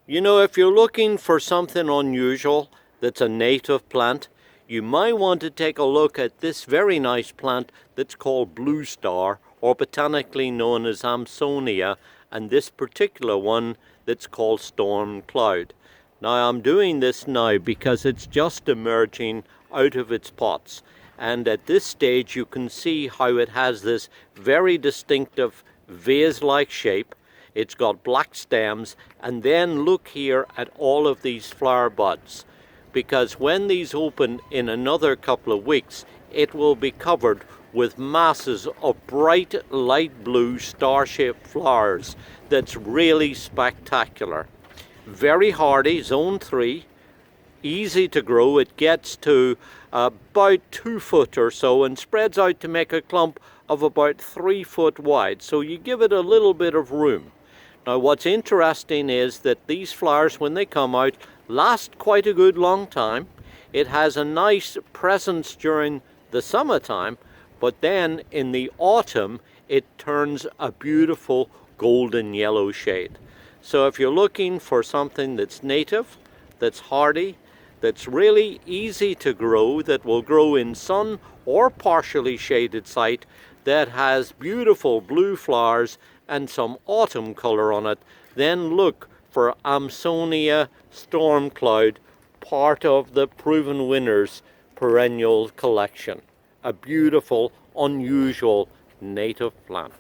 You know, if you're looking for something unusual that's a native plant, you might want to take a look at this very nice plant that's called Bluestar, or botanically known as Amsonia, and this particular one that's called Storm Cloud. Now I'm doing this now because it's just emerging out of its pots, and at this stage you can see how it has this very distinctive vase-like shape. It's got black stems, and then look here at all of these flower buds, because when these open in another couple of weeks, it will be covered with masses of bright light blue star-shaped flowers. That's really spectacular. Very hardy, zone 3, easy to grow. It gets to about 2 foot or so and spreads out to make a clump of about 3 foot wide, so you give it a little bit of room. Now what's interesting is that these flowers, when they come out, last quite a good long time. It has a nice presence during the summertime, but then in the autumn it turns a beautiful golden yellow shade. So if you're looking for something that's native, that's hardy, that's really easy to grow, that will grow in sun or partially shaded site, that has beautiful blue flowers and some autumn color on it, then look for Amsonia Storm Cloud, part of the Proven Winners Perennial collection. A beautiful, unusual native plant.